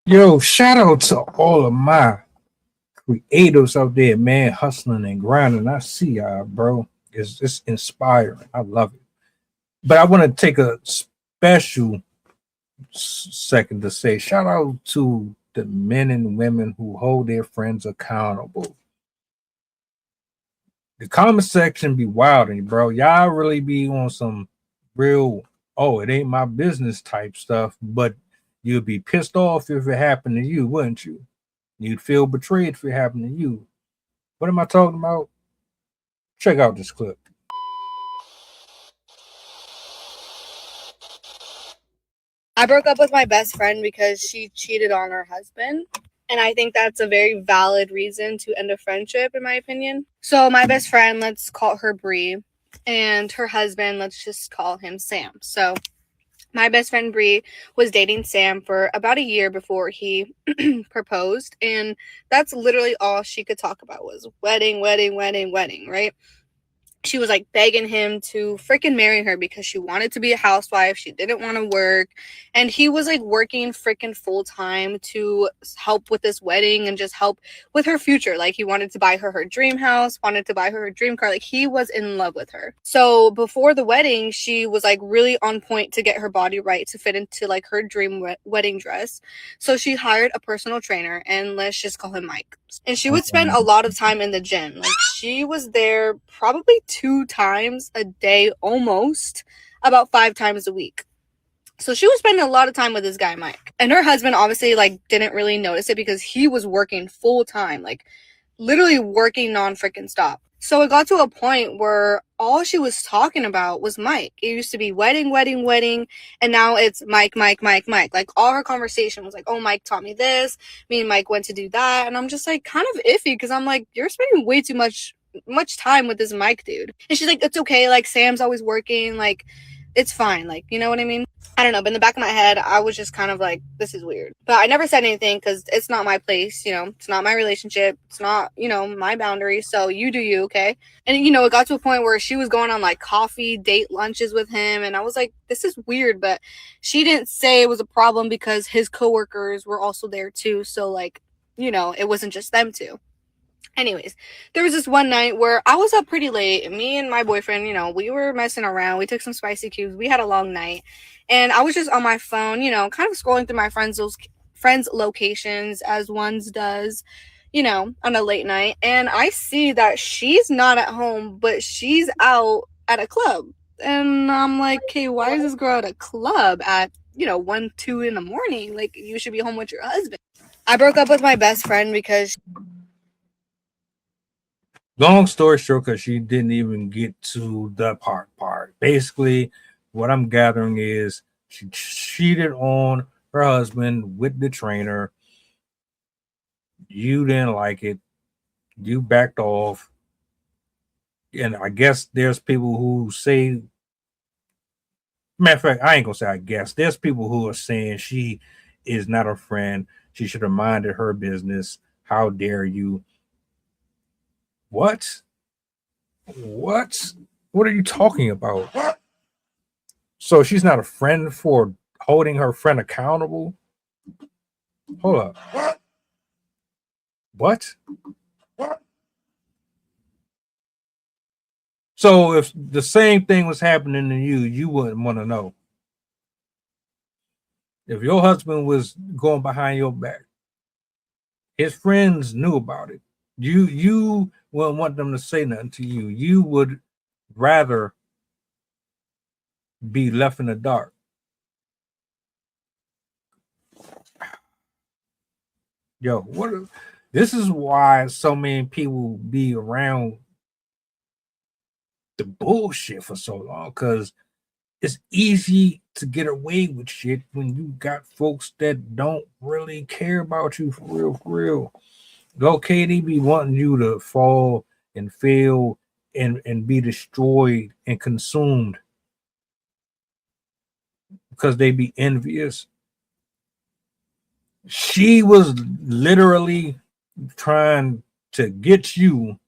Yo, shout out to all of my creatives out there, man, hustling and grinding. I see y'all, bro. It's inspiring. I love it. But I want to take a special second to say shout out to the men and women who hold their friends accountable. The comment section be wild, bro. Y'all really be on some real, oh, it ain't my business type stuff, but you'd be pissed off if it happened to you, wouldn't you? You'd feel betrayed if it happened to you. What am I talking about? Check out this clip. I broke up with my best friend because she cheated on her husband. And I think that's a very valid reason to end a friendship, in my opinion. So, my best friend, let's call her Bree, and her husband, let's just call him Sam. So, my best friend Bree was dating Sam for about a year before he proposed. And that's literally all she could talk about was wedding, wedding, wedding, wedding, right? She was like begging him to freaking marry her because she wanted to be a housewife. She didn't want to work. And he was like working freaking full time to help with this wedding and just help with her future. Like he wanted to buy her dream house, wanted to buy her dream car. Like he was in love with her. So before the wedding, she was like really on point to get her body right to fit into like her dream wedding dress. So she hired a personal trainer, and let's just call him Mike. And she would spend a lot of time in the gym. Like she was there probably 2 times a day, almost about 5 times a week. So she was spending a lot of time with this guy, Mike. And her husband obviously like didn't really notice it because he was working full time, like literally working non freaking stop. So it got to a point where all she was talking about was Mike. It used to be wedding, wedding, wedding, and now it's Mike, Mike, Mike, Mike. Like all her conversation was like, oh, Mike taught me this. Me and Mike went to do that. And I'm just like kind of iffy because I'm like, you're spending way too much time with this Mike dude. And she's like, it's okay. Like Sam's always working. Like it's fine. Like, you know what I mean? I don't know, but in the back of my head, I was just kind of like, this is weird. But I never said anything because it's not my place, it's not my relationship. It's not, my boundary. So you do you, okay? And, it got to a point where she was going on like coffee date lunches with him. And I was like, this is weird. But she didn't say it was a problem because his coworkers were also there too. So, like, it wasn't just them two. Anyways, there was this one night where I was up pretty late. Me and my boyfriend, we were messing around. We took some spicy cubes. We had a long night. And I was just on my phone, kind of scrolling through my friends' locations as one's does, on a late night. And I see that she's not at home, but she's out at a club. And I'm like, hey, why is this girl at a club at, 1, 2 in the morning? Like, you should be home with your husband. I broke up with my best friend because Long story short, because she didn't even get to the part. Basically, what I'm gathering is she cheated on her husband with the trainer. You didn't like it. You backed off. And I guess there's people who say, matter of fact, I ain't gonna say I guess. There's people who are saying she is not a friend. She should have minded her business. How dare you? What? What? What are you talking about? So she's not a friend for holding her friend accountable? Hold up. What? So if the same thing was happening to you, you wouldn't want to know. If your husband was going behind your back, his friends knew about it. You wouldn't want them to say nothing to you. You would rather be left in the dark. Yo, what? This is why so many people be around the bullshit for so long, because it's easy to get away with shit when you got folks that don't really care about you for real, for real. Okay, they be wanting you to fall and fail and be destroyed and consumed because they be envious. She was literally trying to get you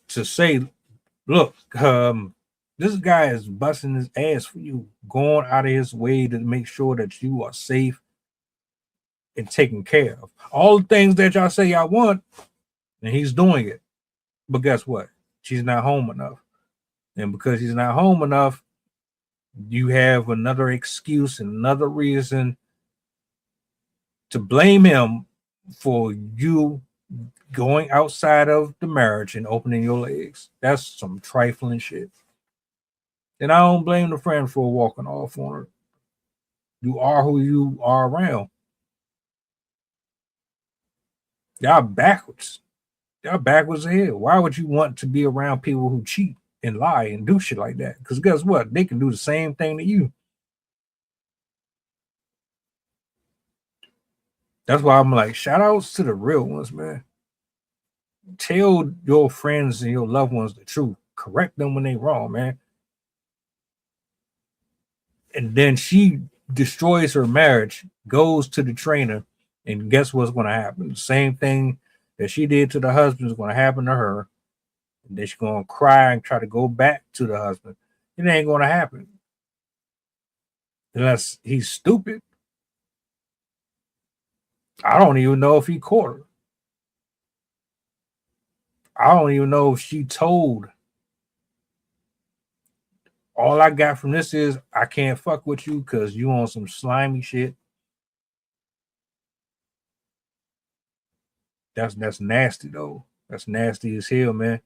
to say, look, this guy is busting his ass for you, going out of his way to make sure that you are safe and taken care of. All the things that y'all say y'all want, and he's doing it. But guess what? She's not home enough. And because she's not home enough, you have another excuse, another reason to blame him for you going outside of the marriage and opening your legs. That's some trifling shit. And I don't blame the friend for walking off on her. You are who you are around. Y'all backwards. Y'all backwards ahead. Why would you want to be around people who cheat and lie and do shit like that? Because guess what? They can do the same thing to you. That's why I'm like, shout outs to the real ones, man. Tell your friends and your loved ones the truth. Correct them when they wrong, man. And then she destroys her marriage, goes to the trainer, and guess what's going to happen? The same thing that she did to the husband is going to happen to her. And then she's going to cry and try to go back to the husband. It ain't going to happen. Unless he's stupid. I don't even know if he caught her. I don't even know if she told. All I got from this is I can't fuck with you because you on some slimy shit. That's nasty though. That's nasty as hell, man.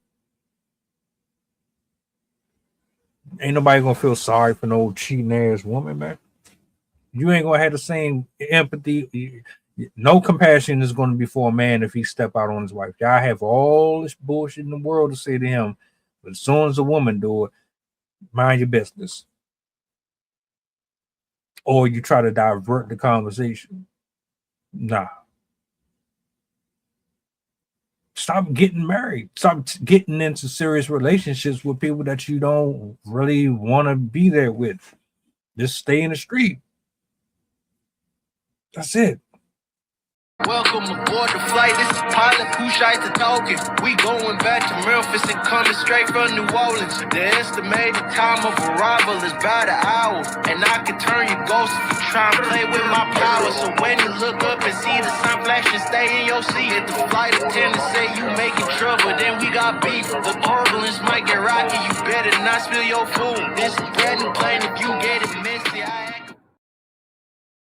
Ain't nobody gonna feel sorry for no cheating ass woman, man. You ain't gonna have the same empathy. No compassion is gonna be for a man if he step out on his wife. Y'all have all this bullshit in the world to say to him, but as soon as a woman do it, mind your business. Or you try to divert the conversation. Nah. Stop getting married. Stop getting into serious relationships with people that you don't really want to be there with. Just stay in the street. That's it. Welcome aboard the flight. This is pilot Pushite to talking. We going back to Memphis and coming straight from New Orleans. The estimated time of arrival is about an hour, and I can turn your ghost if you try and play with my power. So when you look up and see the sun flashing, stay in your seat. If the flight attendant say you making trouble, then we got beef. The turbulence might get rocky. You better not spill your food. This is bread and plain if you get it missed.